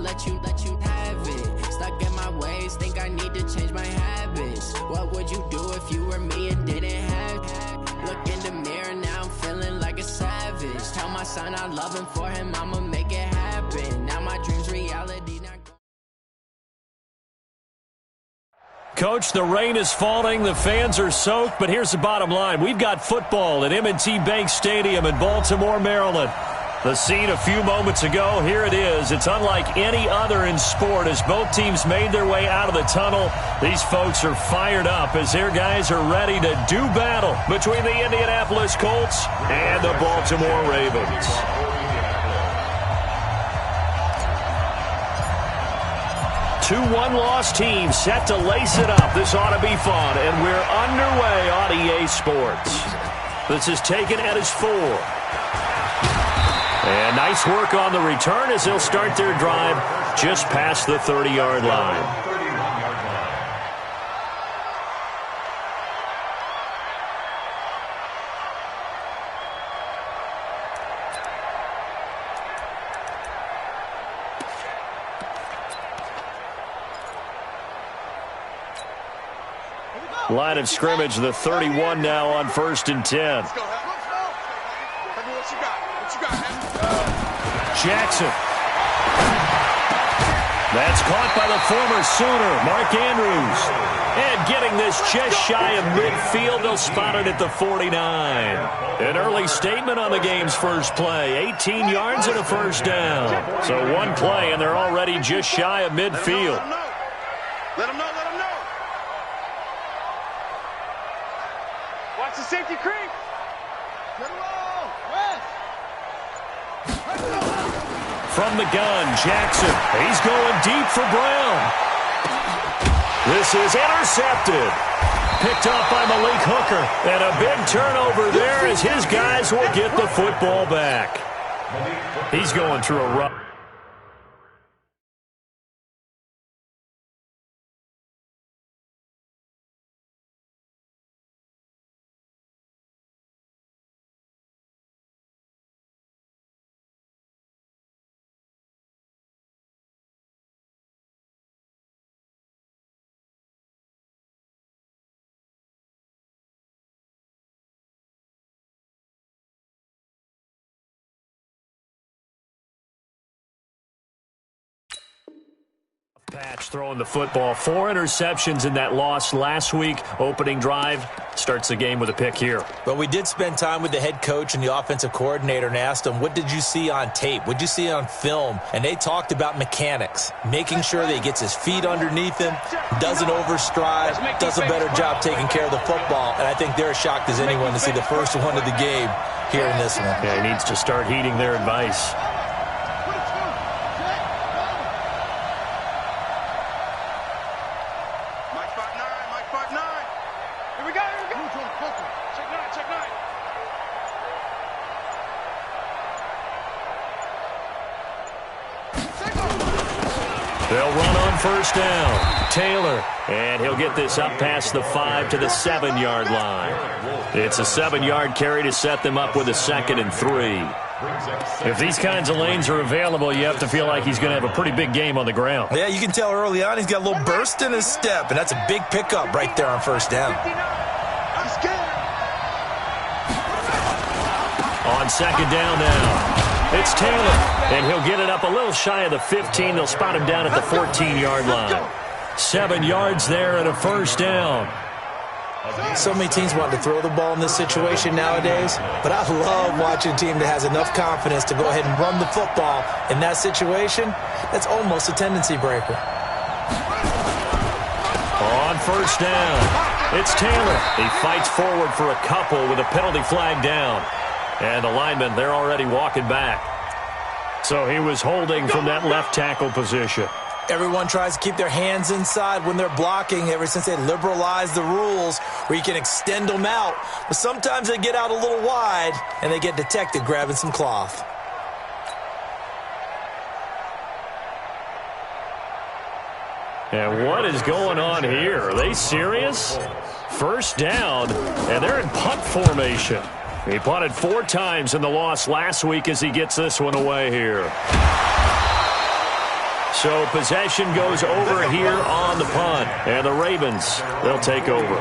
let you have it. Stuck in my ways, think I need to change my habits. What would you do if you were me and didn't have it? Look in the mirror, now I'm feeling like a savage. Tell my son I love him, for him I'ma make it happen. Now my dream's reality. Coach, the rain is falling, the fans are soaked, but here's the bottom line. We've got football at M&T Bank Stadium in Baltimore, Maryland. The scene a few moments ago, here it is. It's unlike any other in sport as both teams made their way out of the tunnel. These folks are fired up as their guys are ready to do battle between the Indianapolis Colts and the Baltimore Ravens. Two one-loss teams set to lace it up. This ought to be fun, and we're underway on EA Sports. This is taken at his 4. And nice work on the return as they'll start their drive just past the 30-yard line. Line of scrimmage, the 31 now on 1st and 10. Jackson. That's caught by the former Sooner, Mark Andrews. And getting this just shy of midfield, they'll spot it at the 49. An early statement on the game's first play. 18 yards and a first down. So one play, and they're already just shy of midfield. Let them know. Watch the safety creep. From the gun, Jackson. He's going deep for Brown. This is intercepted. Picked off by Malik Hooker. And a big turnover there as his guys will get the football back. He's going through a rough. Patch throwing the football. 4 interceptions in that loss last week. Opening drive starts the game with a pick here. But we did spend time with the head coach and the offensive coordinator and asked them, what did you see on tape? What did you see on film? And they talked about mechanics, making sure that he gets his feet underneath him, doesn't overstride, does a better job taking care of the football. And I think they're as shocked as anyone to see the first one of the game here in this one. Yeah, he needs to start heeding their advice. They'll run on first down. Taylor, and he'll get this up past the 5 to the 7-yard line. It's a 7-yard carry to set them up with a 2nd and 3. If these kinds of lanes are available, you have to feel like he's going to have a pretty big game on the ground. Yeah, you can tell early on he's got a little burst in his step, and that's a big pickup right there on first down. On 2nd down now. It's Taylor, and he'll get it up a little shy of the 15. They'll spot him down at the 14-yard line. 7 yards there and a first down. So many teams want to throw the ball in this situation nowadays, but I love watching a team that has enough confidence to go ahead and run the football. In that situation, that's almost a tendency breaker. On first down, it's Taylor. He fights forward for a couple with a penalty flag down. And the linemen, they're already walking back. So he was holding from that left tackle position. Everyone tries to keep their hands inside when they're blocking ever since they liberalized the rules where you can extend them out. But sometimes they get out a little wide and they get detected grabbing some cloth. And what is going on here? Are they serious? First down, and they're in punt formation. He punted 4 times in the loss last week as he gets this one away here. So possession goes over here on the punt. And the Ravens, they'll take over.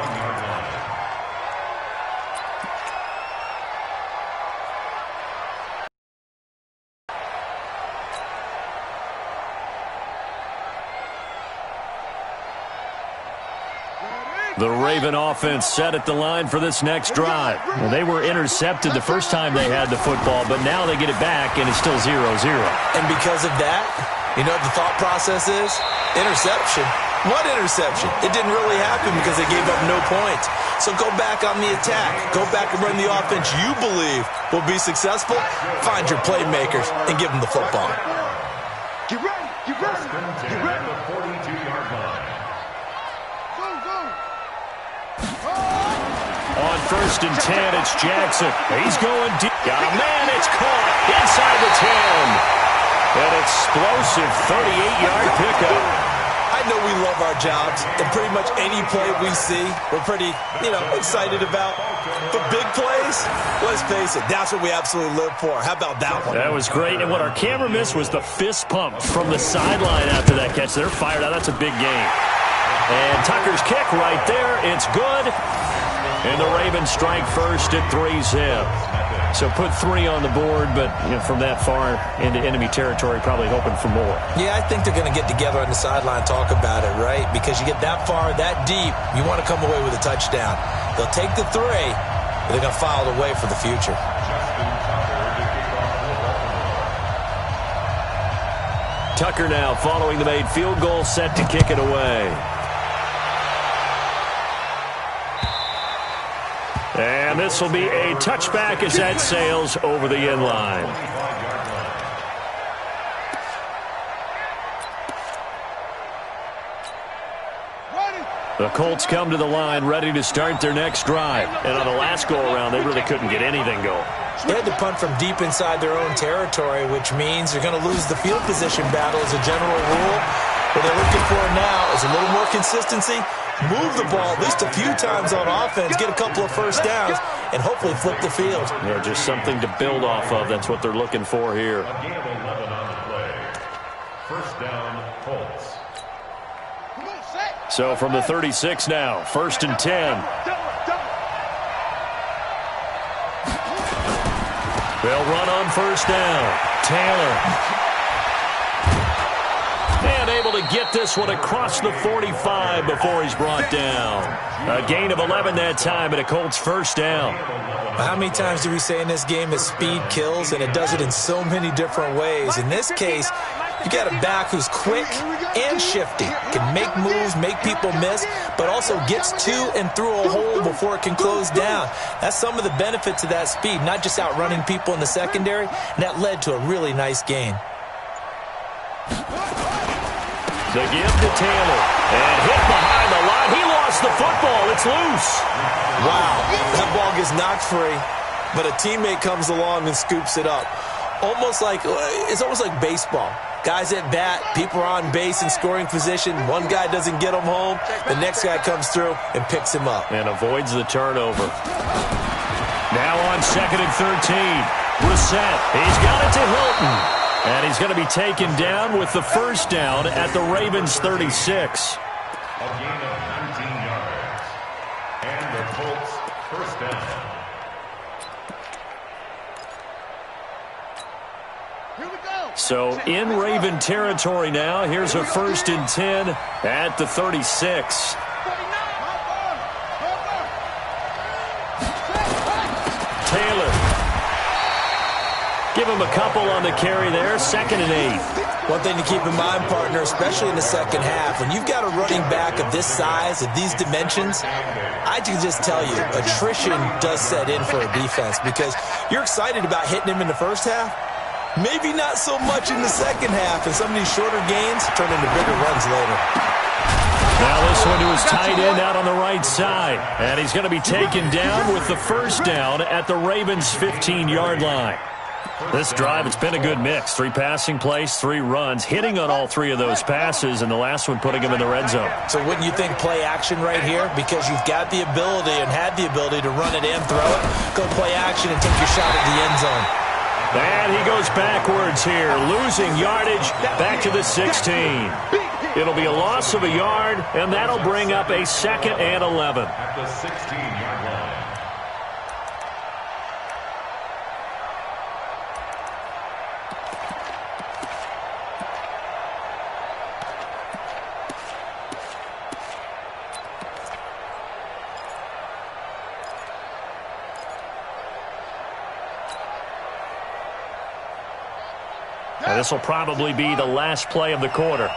The Raven offense set at the line for this next drive. Well, they were intercepted the first time they had the football, but now they get it back, and it's still 0-0. And because of that, you know what the thought process is? Interception. What interception? It didn't really happen because they gave up no points. So go back on the attack. Go back and run the offense you believe will be successful. Find your playmakers and give them the football. Get ready. Get ready. Get ready. The 42-yard line. Go, go. On 1st and 10, it's Jackson. He's going deep. Got a man. It's caught inside the 10. An explosive 38-yard pickup. I know we love our jobs, and pretty much any play we see, we're pretty, excited about. But big plays, let's face it, that's what we absolutely live for. How about that one? That was great, and what our camera missed was the fist pump from the sideline after that catch. They're fired out. That's a big game. And Tucker's kick right there. It's good. And the Ravens strike first at 3-zip. So put 3 on the board, but from that far into enemy territory, probably hoping for more. Yeah, I think they're going to get together on the sideline and talk about it, right? Because you get that far, that deep, you want to come away with a touchdown. They'll take the 3, but they're going to file it away for the future. Tucker now following the made field goal, set to kick it away. And this will be a touchback as that sails over the end line. The Colts come to the line ready to start their next drive. And on the last go-around, they really couldn't get anything going. They had to punt from deep inside their own territory, which means they're going to lose the field position battle as a general rule. What they're looking for now is a little more consistency, move the ball at least a few times on offense, get a couple of first downs, and hopefully flip the field. Yeah, just something to build off of. That's what they're looking for here. First down, Colts. So from the 36 now, 1st and 10. They'll run on 1st down. Taylor. And able to get this one across the 45 before he's brought down. A gain of 11 that time, and a Colts 1st down. How many times do we say in this game that speed kills, and it does it in so many different ways? In this case, you got a back who's quick and shifty, can make moves, make people miss, but also gets to and through a hole before it can close down. That's some of the benefits of that speed, not just outrunning people in the secondary, and that led to a really nice gain. The give to Taylor, and hit behind the line. He lost the football. It's loose. Wow, that ball gets knocked free, but a teammate comes along and scoops it up. It's almost like baseball. Guys at bat, people are on base in scoring position. One guy doesn't get him home. The next guy comes through and picks him up. And avoids the turnover. Now on 2nd and 13. Brissett. He's got it to Hilton. And he's going to be taken down with the 1st down at the Ravens 36. A gain of 19 yards. And the Colts 1st down. Here we go. So in Raven territory now. Here's a 1st and 10 at the 36. Taylor. Give him a couple on the carry there. 2nd and 8. One thing to keep in mind, partner, especially in the second half, when you've got a running back of this size, of these dimensions, I can just tell you, attrition does set in for a defense because you're excited about hitting him in the first half. Maybe not so much in the second half, and some of these shorter gains turn into bigger runs later. Now this one to his tight end out on the right side. And he's going to be taken down with the 1st down at the Ravens' 15-yard line. This drive, it's been a good mix. 3 passing plays, 3 runs, hitting on all 3 of those passes, and the last one putting him in the red zone. So wouldn't you think play action right here? Because you've got the ability and had the ability to run it and throw it. Go play action and take your shot at the end zone. And he goes backwards here, losing yardage back to the 16. It'll be a loss of a yard, and that'll bring up a 2nd and 11. At the 16-yard line. And this will probably be the last play of the quarter.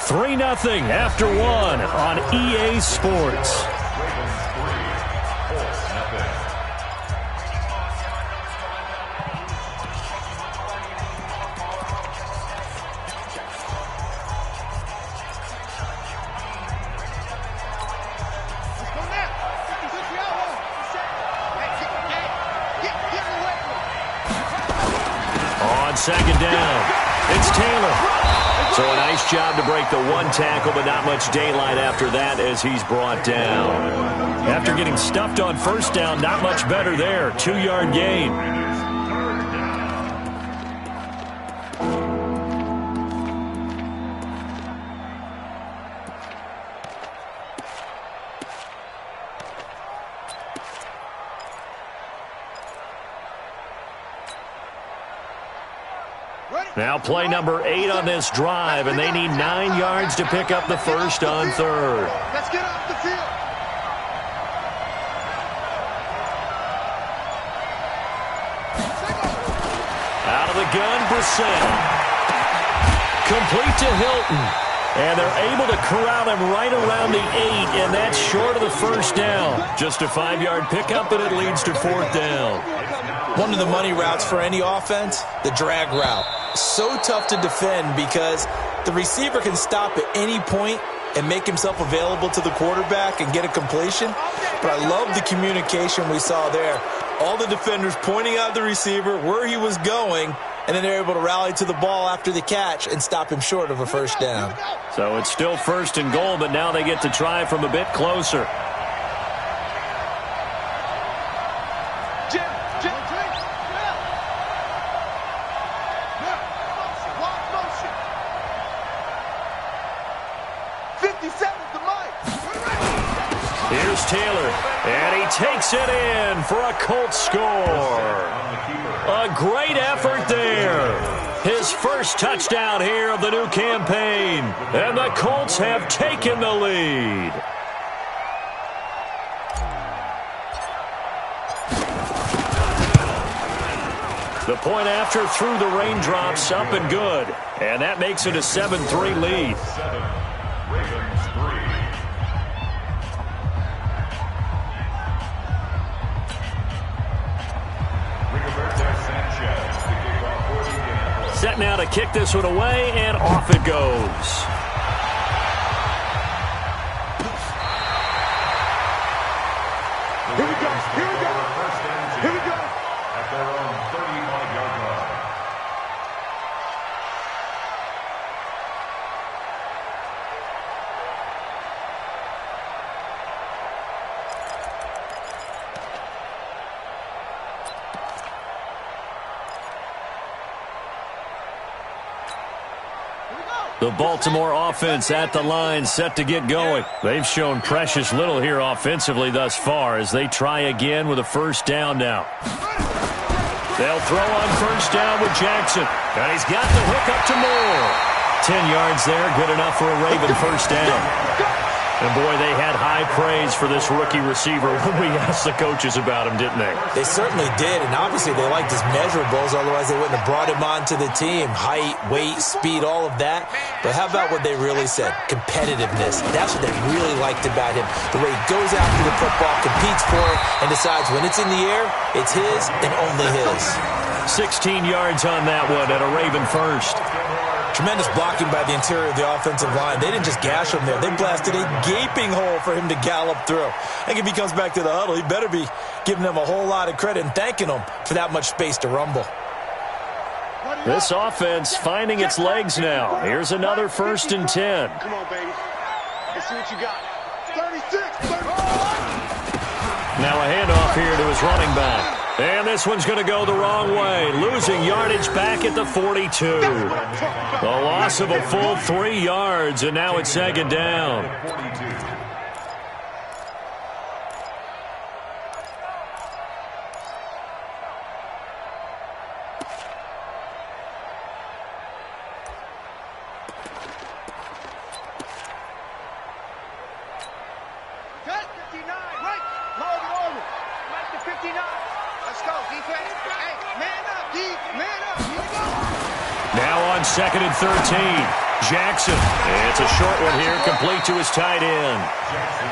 3-0 after 1 on EA Sports. On 2nd down, it's Taylor. So a nice job to break the 1 tackle, but not much daylight after that as he's brought down. After getting stuffed on 1st down, not much better there. 2-yard gain. Now play number 8 on this drive, and they need 9 yards to pick up the first on 3rd. Let's get off the field. Out of the gun, Brissett. Complete to Hilton. And they're able to corral him right around the 8, and that's short of the 1st down. Just a 5-yard pickup, and it leads to 4th down. One of the money routes for any offense, the drag route. So tough to defend because the receiver can stop at any point and make himself available to the quarterback and get a completion. But I love the communication we saw there. All the defenders pointing out the receiver, where he was going, and then they're able to rally to the ball after the catch and stop him short of a 1st down. So it's still 1st and goal, but now they get to try from a bit closer. Here's Taylor, and he takes it in for a Colts score. A great effort there. His first touchdown here of the new campaign, and the Colts have taken the lead. The point after through the raindrops, up and good, and that makes it a 7-3 lead. 7, Ravens 3. Set now to kick this one away, and off it goes. Here we go. Here we go. Here we go. At their own 35-yard line. The Baltimore offense at the line, set to get going. They've shown precious little here offensively thus far as they try again with a 1st down now. They'll throw on 1st down with Jackson. And he's got the hook up to Moore. 10 yards there, good enough for a Raven 1st down. And, boy, they had high praise for this rookie receiver when we asked the coaches about him, didn't they? They certainly did, and obviously they liked his measurables, otherwise they wouldn't have brought him onto the team. Height, weight, speed, all of that. But how about what they really said? Competitiveness. That's what they really liked about him. The way he goes after the football, competes for it, and decides when it's in the air, it's his and only his. 16 yards on that one at a Raven 1st. Tremendous blocking by the interior of the offensive line. They didn't just gash him there. They blasted a gaping hole for him to gallop through. I think if he comes back to the huddle, he better be giving them a whole lot of credit and thanking them for that much space to rumble. This offense finding its legs now. Here's another 1st and 10. Come on, baby. Let's see what you got. 36, 35. Now a handoff here to his running back. And this one's going to go the wrong way. Losing yardage back at the 42. A loss of a full 3 yards, and now it's second down. Second and 13. Jackson. It's a short one here, complete to his tight end.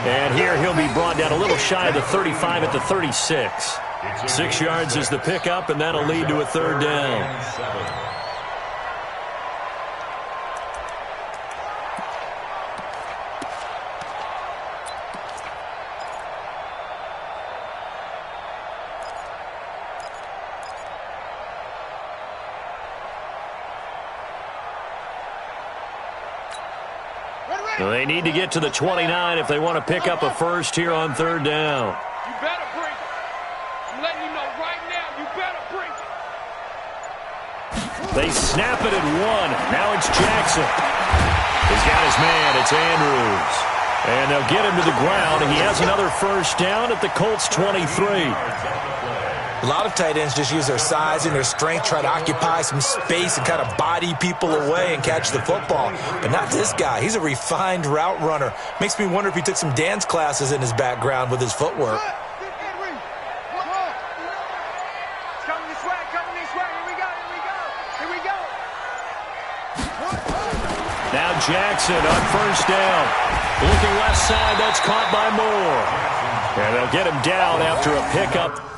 And here he'll be brought down a little shy of the 35 at the 36. 6 yards is the pickup, and that'll lead to a third down. They need to get to the 29 if they want to pick up a first here on third down. You better bring it. I'm letting you know right now, you better bring it. They snap it at 1. Now it's Jackson. He's got his man. It's Andrews. And they'll get him to the ground. He has another first down at the Colts 23. A lot of tight ends just use their size and their strength, try to occupy some space and kind of body people away and catch the football. But not this guy. He's a refined route runner. Makes me wonder if he took some dance classes in his background with his footwork. Now Jackson on first down. Looking left side, that's caught by Moore. And they'll get him down after a pickup.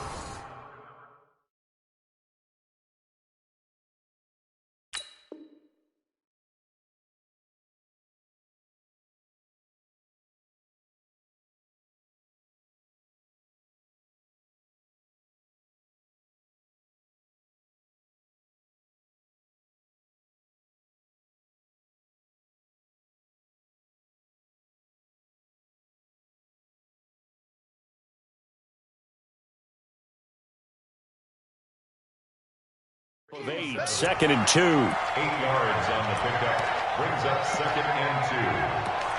Of 8, second and 2. 8 yards on the pickup. Brings up second and 2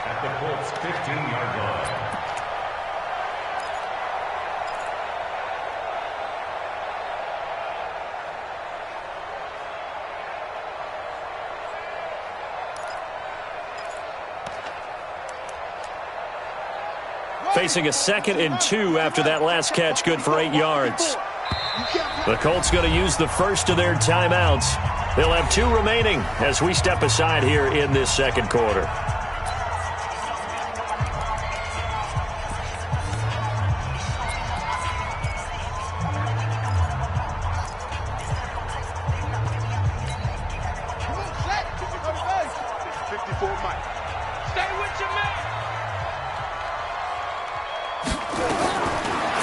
at the Colts 15-yard line. Facing a second and 2 after that last catch, good for 8 yards. The Colts going to use the first of their timeouts. They'll have 2 remaining as we step aside here in this second quarter.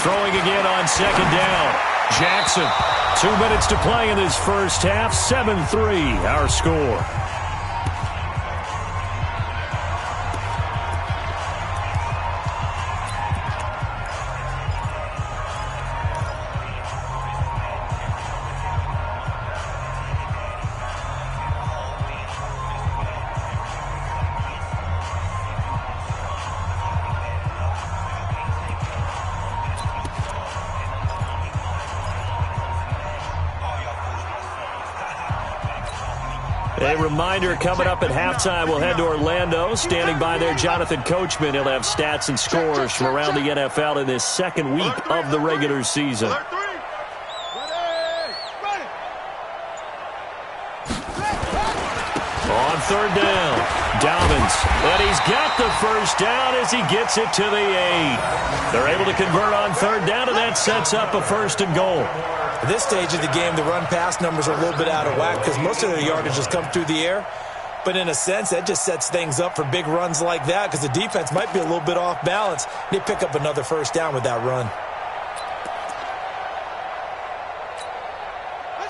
Throwing again on second down. Jackson, 2 minutes to play in this first half. 7-3, our score. A reminder, coming up at halftime, we'll head to Orlando. Standing by there, Jonathan Coachman. He'll have stats and scores from around the NFL in this second week of the regular season. On third down, Dobbins. And he's got the first down as he gets it to the 8. They're able to convert on third down, and that sets up a first and goal. At this stage of the game, the run-pass numbers are a little bit out of whack because most of their yardage has come through the air. But in a sense, that just sets things up for big runs like that because the defense might be a little bit off balance. They pick up another first down with that run.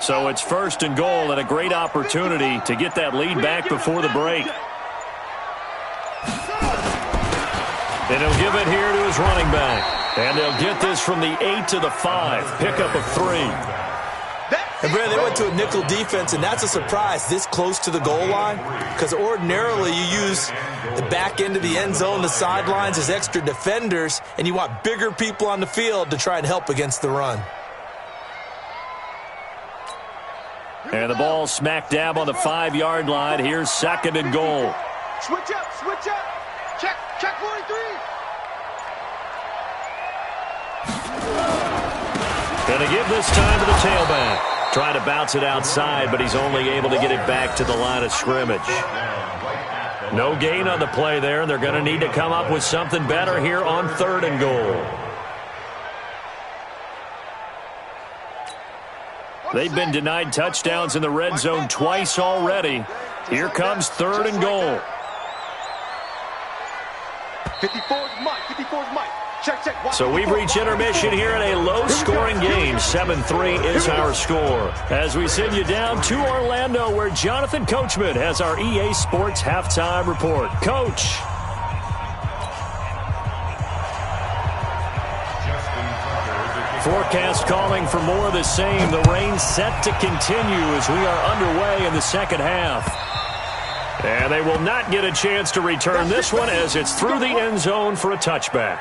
So it's first and goal and a great opportunity to get that lead back before the break. And he'll give it here to his running back. And they'll get this from the 8 to the 5. Pickup of 3. And, Brad, they went to a nickel defense, and that's a surprise this close to the goal line, because ordinarily you use the back end of the end zone, the sidelines as extra defenders, and you want bigger people on the field to try and help against the run. And the ball smack dab on the 5-yard line. Here's 2nd and goal. Switch up, switch up. Check 43. Gonna give this time to the tailback. Trying to bounce it outside, but he's only able to get it back to the line of scrimmage. No gain on the play there, and they're going to need to come up with something better here on 3rd and goal. They've been denied touchdowns in the red zone twice already. Here comes 3rd and goal. 54's Mike. Check. So we've reached intermission here in a low-scoring game. 7-3 is our score. As we send you down to Orlando, where Jonathan Coachman has our EA Sports halftime report. Coach. Forecast calling for more of the same. The rain set to continue as we are underway in the second half. And they will not get a chance to return this one as it's through the end zone for a touchback.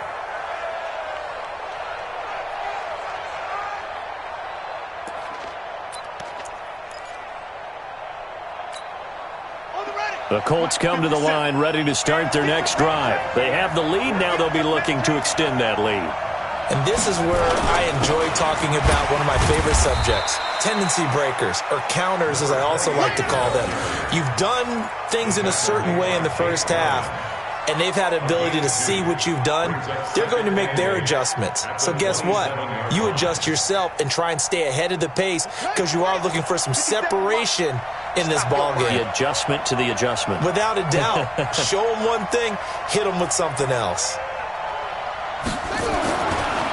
The Colts come to the line ready to start their next drive. They have the lead. Now they'll be looking to extend that lead. And this is where I enjoy talking about one of my favorite subjects, tendency breakers, or counters as I also like to call them. You've done things in a certain way in the first half, and they've had the ability to see what you've done. They're going to make their adjustments. So guess what? You adjust yourself and try and stay ahead of the pace because you are looking for some separation in this ball game. The adjustment to the adjustment. Without a doubt. Show them one thing, hit them with something else.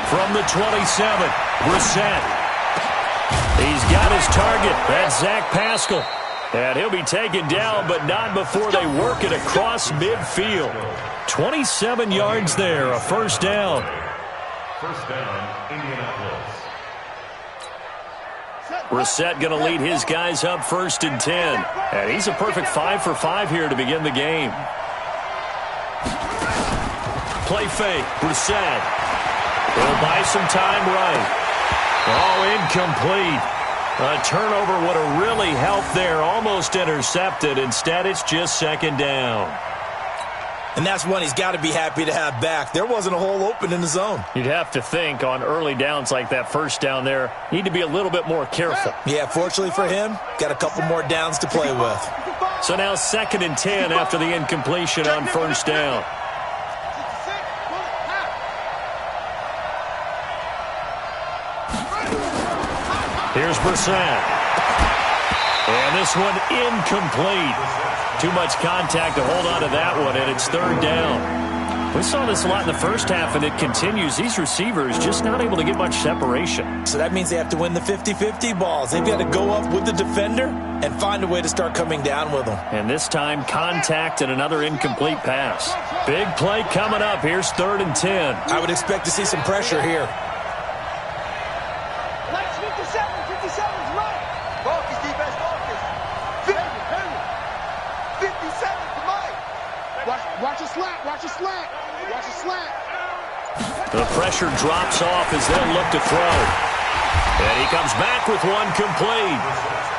From the 27, Brissett. He's got his target. That's Zach Pascal. And he'll be taken down, but not before they work it across midfield. 27 yards there, a first down. First down, Indianapolis. Brissett going to lead his guys up 1st and 10. And he's a perfect 5 for 5 here to begin the game. Play fake, Brissett. He'll buy some time right. Oh, incomplete. A turnover would have really helped there. Almost intercepted. Instead, it's just 2nd down. And that's one he's got to be happy to have back. There wasn't a hole open in the zone. You'd have to think on early downs like that first down there, need to be a little bit more careful. Yeah, fortunately for him, got a couple more downs to play with. So now 2nd and 10 after the incompletion on first down. Here's Brissett. And this one incomplete. Too much contact to hold on to that one, and it's 3rd down. We saw this a lot in the first half, and it continues. These receivers just not able to get much separation. So that means they have to win the 50-50 balls. They've got to go up with the defender and find a way to start coming down with them. And this time, contact and another incomplete pass. Big play coming up. Here's 3rd and 10. I would expect to see some pressure here. 57's right. Focus, defense, focus. 57's to Mike. Watch a slant. The pressure drops off as they'll look to throw. And he comes back with one complete.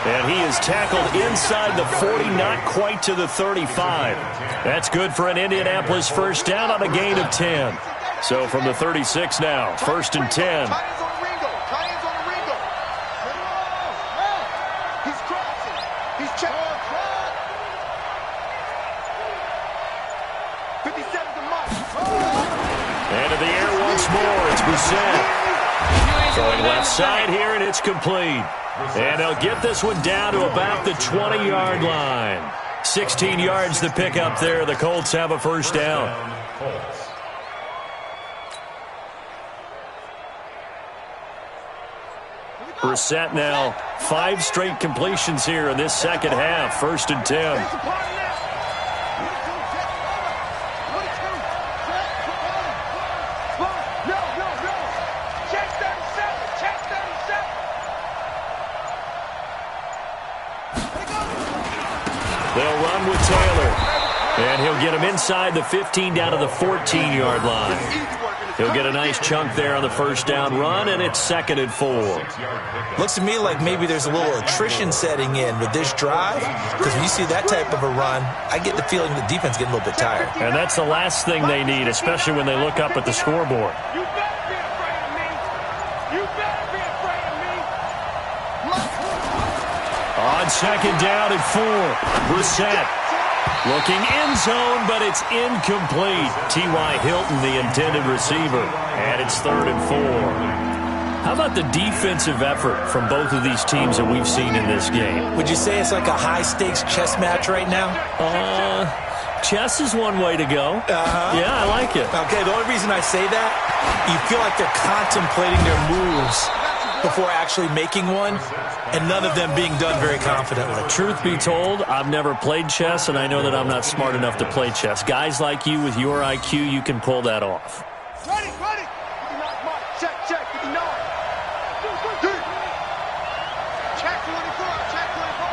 And he is tackled inside the 40, not quite to the 35. That's good for an Indianapolis first down on a gain of 10. So from the 36 now, 1st and 10. And in the air once more, it's Brissett. Throwing left side here, and it's complete. And they'll get this one down to about the 20-yard line. 16 yards to pick up there. The Colts have a first down. Brissett now 5 straight completions here in this second half. 1st and 10. They'll run with Taylor. And he'll get him inside the 15 down to the 14-yard line. He'll get a nice chunk there on the first down run, and it's 2nd and 4. Looks to me like maybe there's a little attrition setting in with this drive, because when you see that type of a run, I get the feeling the defense getting a little bit tired. And that's the last thing they need, especially when they look up at the scoreboard. You better be afraid of me. You better be afraid of me. On 2nd down and 4, Brissett. Looking end zone, but it's incomplete. T.Y. Hilton, the intended receiver. And it's 3rd and 4. How about the defensive effort from both of these teams that we've seen in this game? Would you say it's like a high-stakes chess match right now? Chess is one way to go. Yeah, I like it. Okay, the only reason I say that, you feel like they're contemplating their moves before actually making one, and none of them being done very confidently. Truth be told, I've never played chess, and I know that I'm not smart enough to play chess. Guys like you with your IQ, you can pull that off. Ready, ready. Check, check, 59. Check 24, check 24.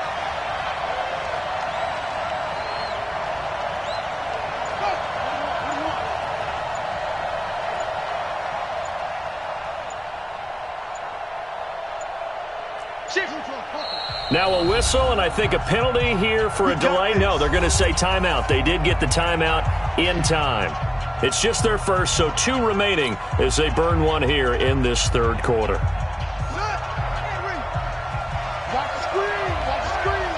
Now a whistle, and I think a penalty here for a delay. No, they're going to say timeout. They did get the timeout in time. It's just their first, so 2 remaining as they burn one here in this 3rd quarter. Watch the screen, watch the screen.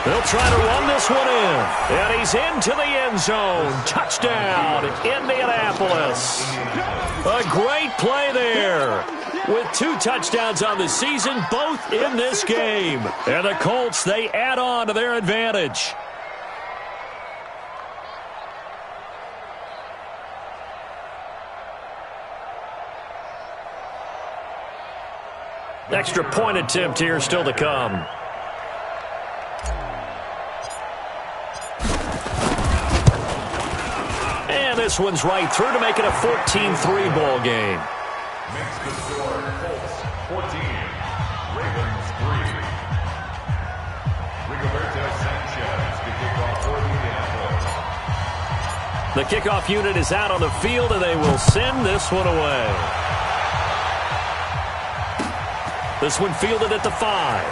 They'll try to run this one in, and he's into the end zone. Touchdown, Indianapolis. A great play there. With 2 touchdowns on the season, both in this game. And the Colts, they add on to their advantage. Extra point attempt here still to come. And this one's right through to make it a 14-3 ball game. Makes the score Colts 14, Ravens 3. Rigoberto Sanchez to kick off for Indianapolis. The kickoff unit is out on the field, and they will send this one away. This one fielded at the 5.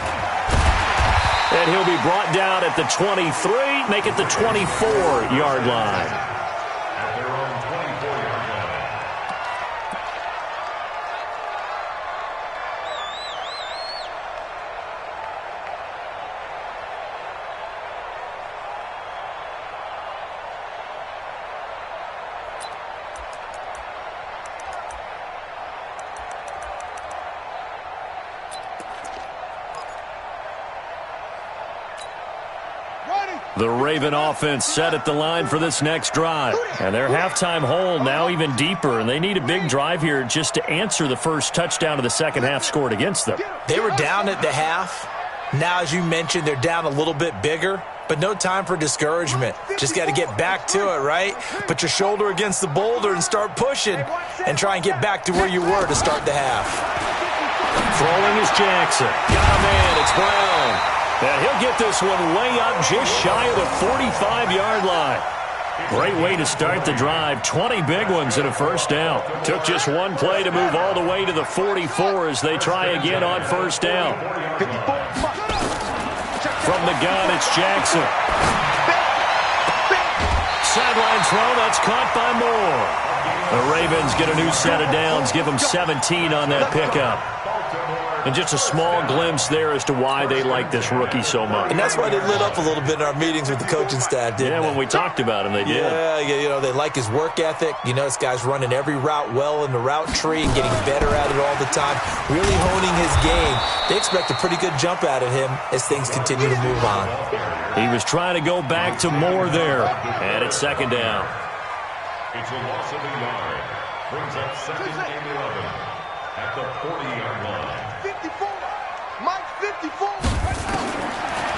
And he'll be brought down at the 23, make it the 24-yard line. At their own 24-yard line. The Raven offense set at the line for this next drive. And their halftime hole now even deeper, and they need a big drive here just to answer the first touchdown of the second half scored against them. They were down at the half. Now, as you mentioned, they're down a little bit bigger, but no time for discouragement. Just got to get back to it, right? Put your shoulder against the boulder and start pushing and try and get back to where you were to start the half. Throwing is Jackson. Got a man. It's Brown. And he'll get this one way up just shy of the 45-yard line. Great way to start the drive. 20 big ones and a first down. Took just one play to move all the way to the 44 as they try again on first down. From the gun, it's Jackson. Sideline throw, that's caught by Moore. The Ravens get a new set of downs, give them 17 on that pickup. And just a small glimpse there as to why they like this rookie so much. And that's why they lit up a little bit in our meetings with the coaching staff, didn't they? When we talked about him, they did. Yeah, you know, they like his work ethic. You know, this guy's running every route well in the route tree and getting better at it all the time, really honing his game. They expect a pretty good jump out of him as things continue to move on. He was trying to go back to Moore there, and it's second down. It's a loss of a yard. Brings up second and 11 at the 40-yard line. 54. Mike 54.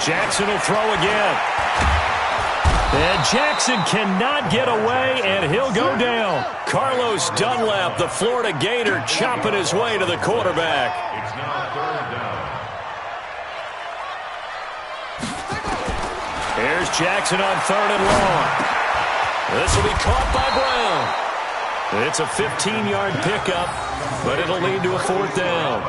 Jackson will throw again. And Jackson cannot get away, and he'll go down. Carlos Dunlap, the Florida Gator, chopping his way to the quarterback. It's now third down. Here's Jackson on 3rd and long. This will be caught by Brown. It's a 15-yard pickup, but it'll lead to a 4th down.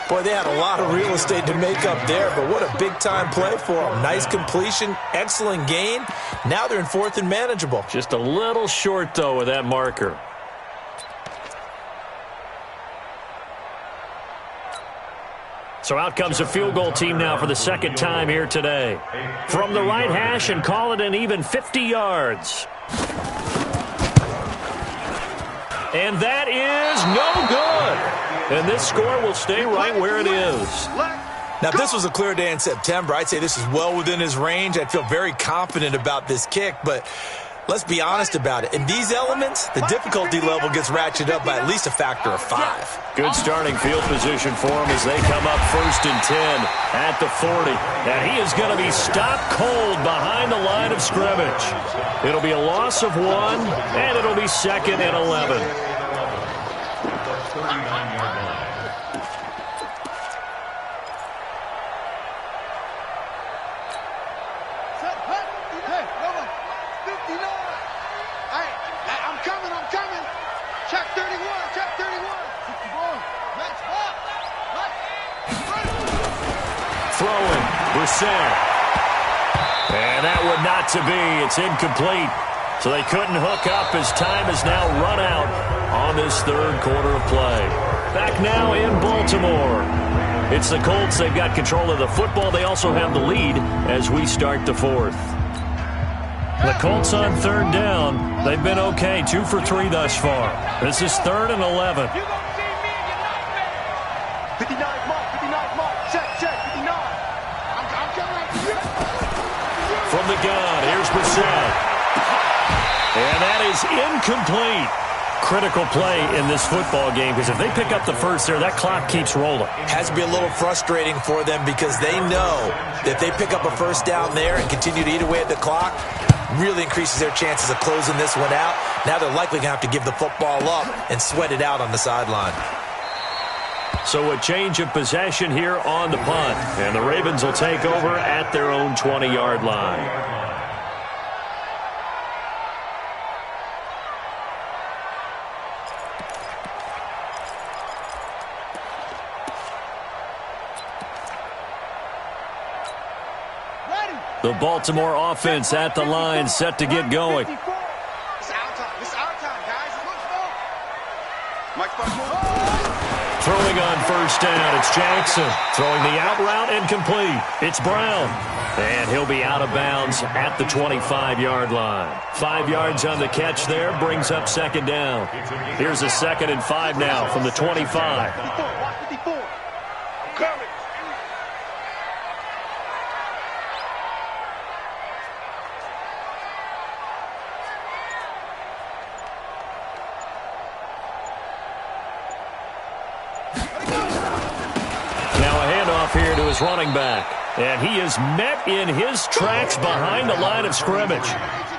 Boy, they had a lot of real estate to make up there, but what a big-time play for them. Nice completion, excellent gain. Now they're in 4th and manageable. Just a little short, though, with that marker. So out comes a field goal team now for the 2nd time here today. From the right hash and call it an even 50 yards. And that is no good. And this score will stay right where it is. Now, if this was a clear day in September, I'd say this is well within his range. I'd feel very confident about this kick, but let's be honest about it. In these elements, the difficulty level gets ratcheted up by at least a factor of 5. Good starting field position for him as they come up 1st and 10 at the 40. And he is going to be stopped cold behind the line of scrimmage. It'll be a loss of 1, and it'll be 2nd and 11. Throwing, Brissett. And that would not to be. It's incomplete. So they couldn't hook up as time has now run out on this 3rd quarter of play. Back now in Baltimore. It's the Colts. They've got control of the football. They also have the lead as we start the 4th. The Colts on 3rd down. They've been okay. 2 for 3 thus far. This is 3rd and 11. 59 mark, 59 mark. Check, 59. I'm coming after you. From the gun, here's Brissett. And that is incomplete. Critical play in this football game because if they pick up the first there, that clock keeps rolling. Has to be a little frustrating for them because they know that if they pick up a 1st down there and continue to eat away at the clock, really increases their chances of closing this one out. Now they're likely going to have to give the football up and sweat it out on the sideline. So a change of possession here on the punt. And the Ravens will take over at their own 20-yard line. The Baltimore offense at the line set to get going. It's our time. It's our time, guys. Mike, Throwing on 1st down, it's Jackson. Throwing the out route incomplete. It's Brown. And he'll be out of bounds at the 25-yard line. 5 yards on the catch there, brings up 2nd down. Here's a 2nd and 5 now from the 25. 54. Coming. Here to his running back. And he is met in his tracks behind the line of scrimmage.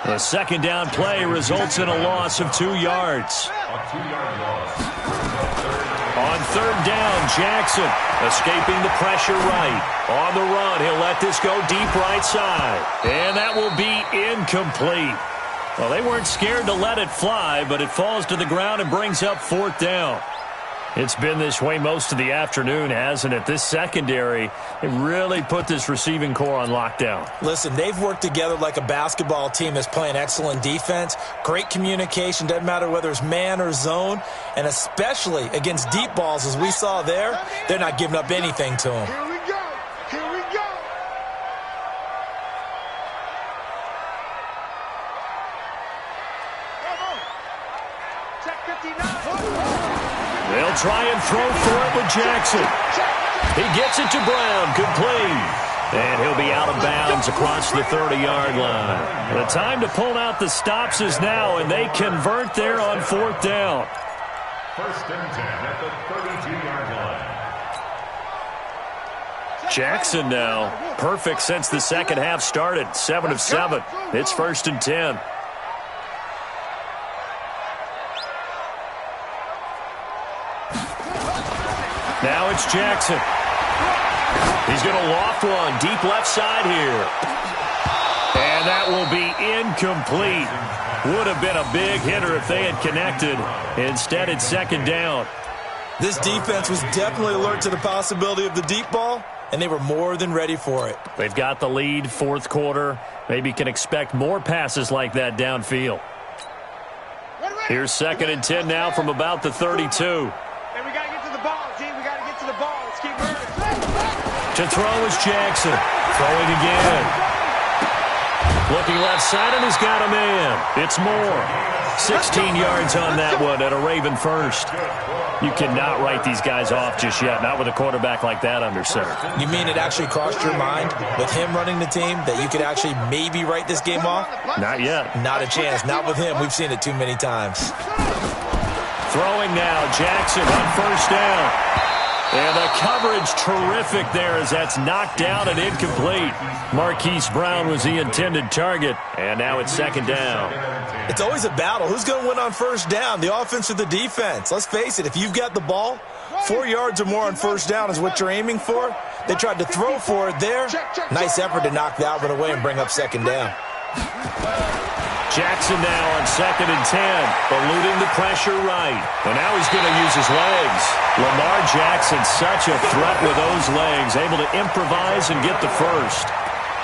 The 2nd down play results in a loss of 2 yards. On 3rd down, Jackson escaping the pressure right. On the run, he'll let this go deep right side. And that will be incomplete. Well, they weren't scared to let it fly, but it falls to the ground and brings up 4th down. It's been this way most of the afternoon, hasn't it? This secondary, it really put this receiving core on lockdown. Listen, they've worked together like a basketball team that's playing excellent defense. Great communication, doesn't matter whether it's man or zone. And especially against deep balls, as we saw there, they're not giving up anything to them. Here we go. Here we go. Check 59. They'll try and throw for it with Jackson. He gets it to Brown, complete. And he'll be out of bounds across the 30-yard line. The time to pull out the stops is now, and they convert there on 4th down. 1st and 10 at the 32-yard line. Jackson now, perfect since the second half started, 7 of 7. It's 1st and 10. Now it's Jackson. He's going to loft one deep left side here. And that will be incomplete. Would have been a big hitter if they had connected. Instead, it's second down. This defense was definitely alert to the possibility of the deep ball, and they were more than ready for it. They've got the lead, fourth quarter. Maybe can expect more passes like that downfield. Here's 2nd and 10 now from about the 32. Hey, we got to get to the ball, G. We got to get to the ball. Let's keep moving. To throw is Jackson. Throwing again. Looking left side, and he's got a man. It's Moore. 16 yards on that one at a Raven first. You cannot write these guys off just yet, not with a quarterback like that under center. You mean it actually crossed your mind with him running the team that you could actually maybe write this game off? Not yet. Not a chance. Not with him. We've seen it too many times. Throwing now, Jackson on first down. And the coverage terrific there as that's knocked down and incomplete. Marquise Brown was the intended target, and now it's second down. It's always a battle. Who's going to win on first down, the offense or the defense? Let's face it, if you've got the ball, 4 yards or more on first down is what you're aiming for. They tried to throw for it there. Nice effort to knock that one away and bring up second down. Jackson now on 2nd and 10, eluding the pressure right. And now he's going to use his legs. Lamar Jackson, such a threat with those legs, able to improvise and get the first.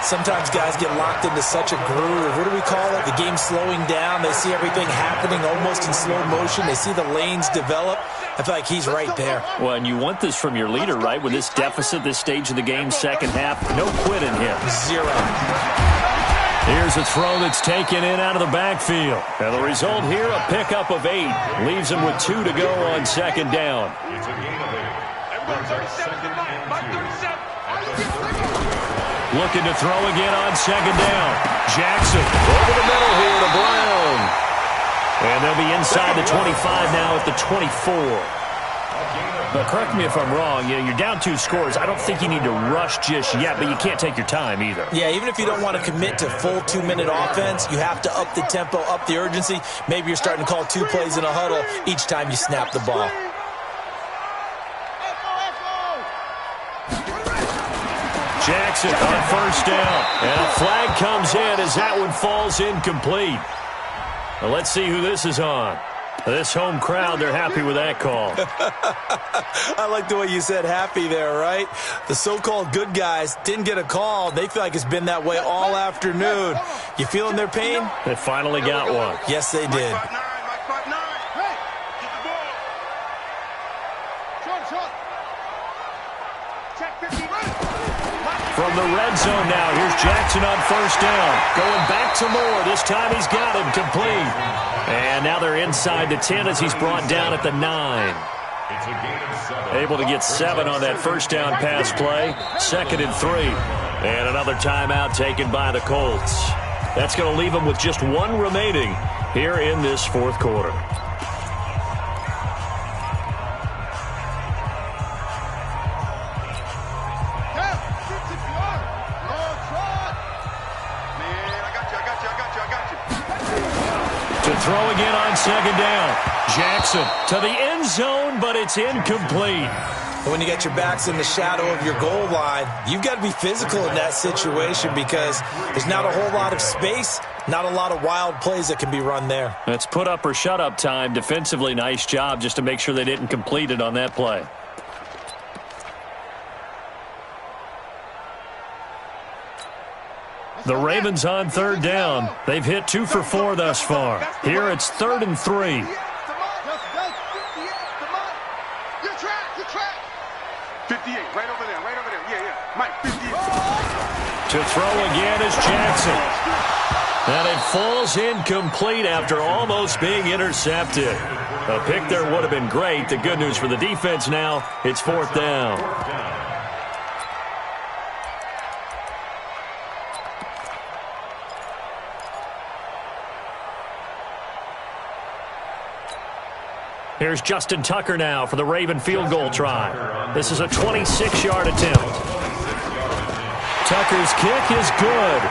Sometimes guys get locked into such a groove. What do we call it? The game slowing down. They see everything happening almost in slow motion. They see the lanes develop. I feel like he's right there. Well, and you want this from your leader, right? With this deficit, this stage of the game, second half, no quit in him. Zero. Here's a throw that's taken in out of the backfield. And the result here, a pickup of 8. Leaves him with 2 to go on second down. It's a gain of 8. Everyone 37 and 2. Looking to throw again on second down. Jackson over the middle here to Brown. And they'll be inside the 25 now at the 24. But correct me if I'm wrong, you're down 2 scores. I don't think you need to rush just yet, but you can't take your time either. Yeah, even if you don't want to commit to full 2-minute offense, you have to up the tempo, up the urgency. Maybe you're starting to call 2 plays in a huddle each time you snap the ball. Jackson on first down. And a flag comes in as that one falls incomplete. Well, let's see who this is on. This home crowd, they're happy with that call. I like the way you said happy there, right? The so-called good guys didn't get a call. They feel like it's been that way all afternoon. You feeling their pain? They finally got one. Yes, they did. From the red zone now, here's Jackson on first down. Going back to Moore. This time he's got him complete. And now they're inside the 10 as he's brought down at the 9. It's a gain of 7. Able to get 7 on that first down pass play. 2nd and 3. And another timeout taken by the Colts. That's going to leave them with just 1 remaining here in this fourth quarter. Throw again on second down. Jackson to the end zone, but it's incomplete. When you get your backs in the shadow of your goal line, you've got to be physical in that situation because there's not a whole lot of space, not a lot of wild plays that can be run there. That's put up or shut up time. Defensively, nice job just to make sure they didn't complete it on that play. The Ravens on third down. They've hit 2 for 4 thus far. Here it's 3rd and 3. 58, right over there, yeah. Mike, 58. To throw again is Jackson. And it falls incomplete after almost being intercepted. A pick there would have been great. The good news for the defense now, it's 4th down. Here's Justin Tucker now for the Raven field goal try. This is a 26-yard attempt. Tucker's kick is good.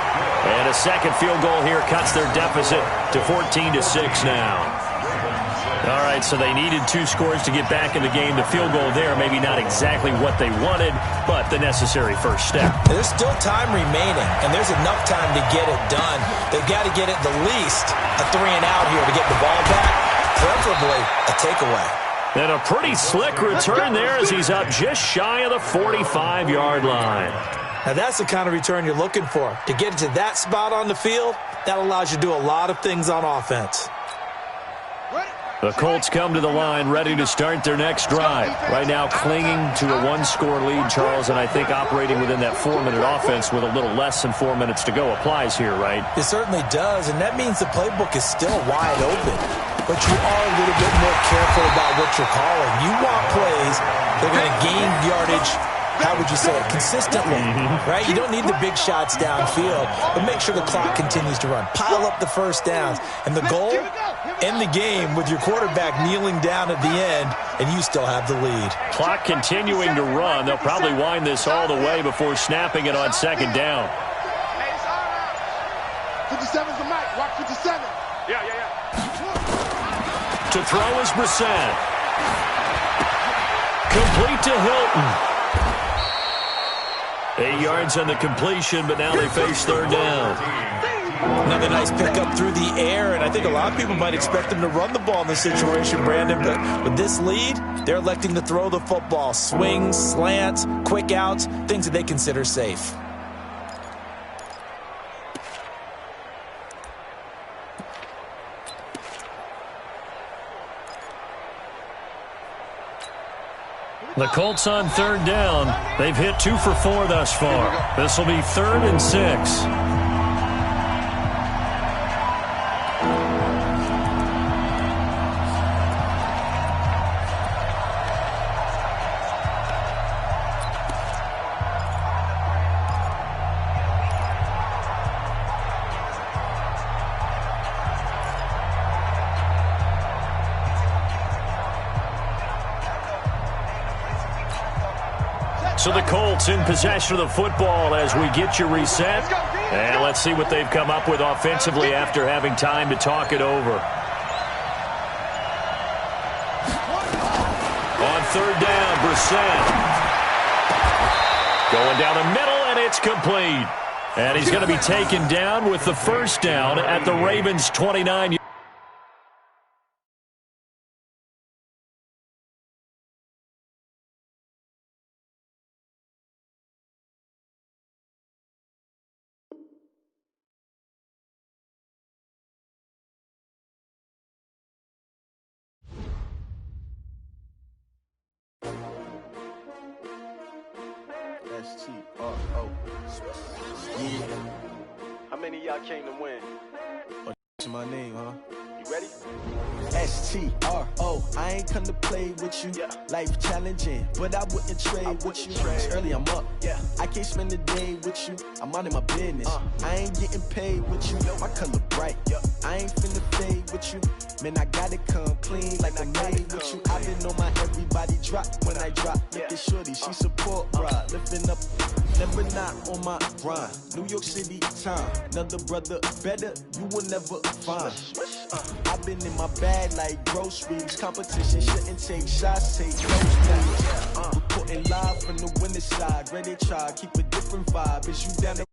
And a second field goal here cuts their deficit to 14-6 now. All right, so they needed 2 scores to get back in the game. The field goal there, maybe not exactly what they wanted, but the necessary first step. There's still time remaining, and there's enough time to get it done. They've got to get it the least a 3-and-out here to get the ball back, preferably a takeaway. And a pretty slick return there as he's up just shy of the 45-yard line. Now, that's the kind of return you're looking for. To get to that spot on the field, that allows you to do a lot of things on offense. The Colts come to the line ready to start their next drive. Right now clinging to a 1-score lead, Charles, and I think operating within that 4-minute offense with a little less than 4 minutes to go applies here, right? It certainly does, and that means the playbook is still wide open. But you are a little bit more careful about what you're calling. You want plays that are going to gain yardage, how would you say it, consistently, right? You don't need the big shots downfield, but make sure the clock continues to run. Pile up the first downs, and the goal, end the game with your quarterback kneeling down at the end, and you still have the lead. Clock continuing to run. They'll probably wind this all the way before snapping it on second down. 57's the mic. Watch 57. Yeah. To throw is Brissett. Complete to Hilton. 8 yards on the completion, but now they face third down. Another nice pickup through the air, and I think a lot of people might expect them to run the ball in this situation, Brandon, but with this lead, they're electing to throw the football. Swings, slants, quick outs, things that they consider safe. The Colts on third down. They've hit 2 for 4 thus far. This will be 3rd and 6. So the Colts in possession of the football as we get you reset. And let's see what they've come up with offensively after having time to talk it over. On third down, Brissett. Going down the middle, and it's complete. And he's going to be taken down with the first down at the Ravens' 29. S-T-R-O. Yeah. How many of y'all came to win? My name, huh? You ready? S-T-R-O. I ain't come to play with you. Yeah. Life challenging, but I wouldn't trade with you. It's early, I'm up. Yeah. I can't spend the day with you. I'm out of my business. I ain't getting paid with you. My color bright. Yeah. I ain't finna fade with you. Man, I gotta come clean like I made with you. I didn't know my everybody drop when I drop. Look at shorty, she support ride. Lifting up, never not on my grind. New York City time. Another brother better, you will never find. I've been in my bag like groceries. Competition shouldn't take shots, take those. Reporting live from the winter side. Ready to try, keep a different vibe. Is you down the